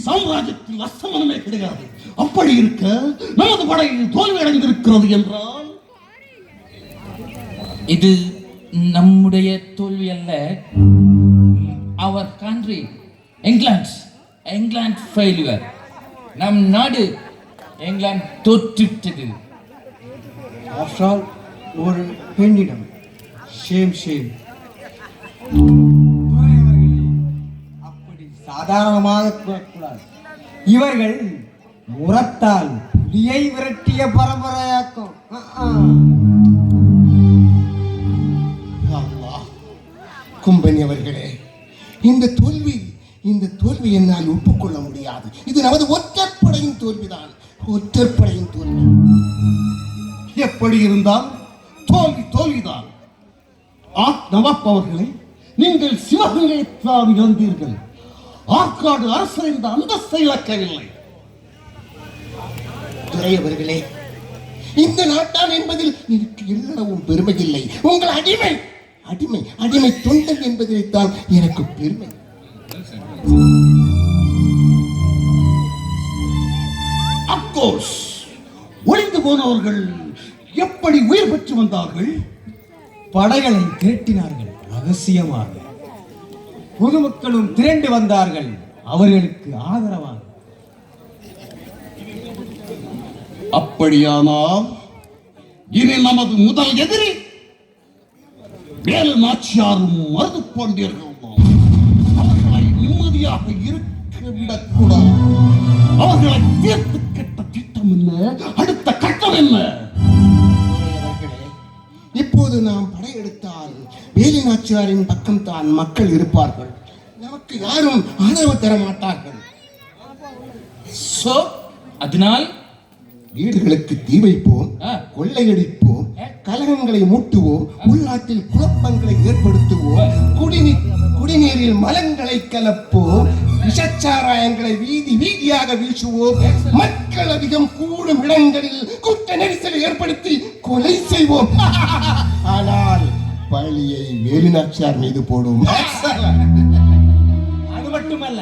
சாம்ராஜ்யத்தில் அஸ்தமனமே கிடையாது. அப்படி இருக்க நமது படையில் தோல்வி அடைந்திருக்கிறது என்றால் இது நம்முடைய தோல்வி அல்ல. அவர் கண்ட்ரி இங்கிலாந்து ஃபெயிலியர். நம் நாடு இங்கிலாந்து தோற்றுவிட்டது. ஒரு பெண்ணிடம் ஷேம் அப்படி சாதாரணமாக கூறக்கூடாது. இவர்கள் முரத்தால் புலியை விரட்டிய பரம்பரையாக்கும். கும்பனி அவர்களே, இந்த தோல்வி என்னால் ஒப்புக்கொள்ள முடியாது. இது நமது ஒற்றற்படையின் தோல்விதான். ஒற்றற்படையின் தோல்வி. எப்படி இருந்தால் தோல்விதான். நவாப் அவர்களே, நீங்கள் சிவகங்கையைத்தான் இழந்தீர்கள். ஆற்காடு அரசர் இந்த அந்தஸ்தை இழக்கவில்லை. துரையவர்களே, இந்த நாட்டான் என்பதில் எனக்கு எல்லளவும் பெருமை இல்லை. உங்கள் அடிமை தொண்டன் என்பதில்தான் எனக்கு பெருமை. அப்கோர்ஸ், ஒளிந்து போனவர்கள் எப்படி உயிர் பெற்று வந்தார்கள்? படைகளை திரட்டினார்கள் ரகசியமாக. பொதுமக்களும் திரண்டு வந்தார்கள் அவர்களுக்கு ஆதரவாக. அப்படியானால் இனி நமது முதல் எதிரி வேலு நாச்சியாரும் மருது பாண்டியர்களும். அவர்களை நிம்மதியாக இருக்க விடக்கூடாது. அவர்களை தீர்த்து கட்ட திட்டம் என்ன? அடுத்த கட்டம் என்ன? இப்போது நாம் படையெடுத்தால் வேலு நாச்சியாரின் பக்கம் தான் மக்கள் இருப்பார்கள். நமக்கு யாரும் ஆதரவு தர மாட்டார்கள். அதனால் வீடுகளுக்கு தீ வைப்போம், கொள்ளையடிப்போம், கலகங்களை மூட்டுவோம், உள்நாட்டில் குழப்பங்களை ஏற்படுத்துவோம், குடிநீரில் மலங்களை கலப்போம், விஷச்சாராயங்களை வீதியாக வீசுவோம், மக்கள் அதிகம் கூடும் இடங்களில் கூட்ட நெரிசலை ஏற்படுத்தி கொலை செய்வோம். ஆனால் பழியை வேலு நாச்சியார் மீது போடும். அது மட்டுமல்ல,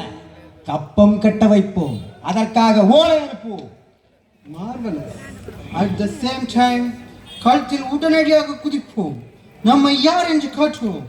கப்பம் கட்ட வைப்போம், அதற்காக ஓலை அனுப்புவோம். Marvelous. At the same time, களத்தில் உடனடியாக குதிப்போம். நம்மை யார் என்று காட்டுவோம்.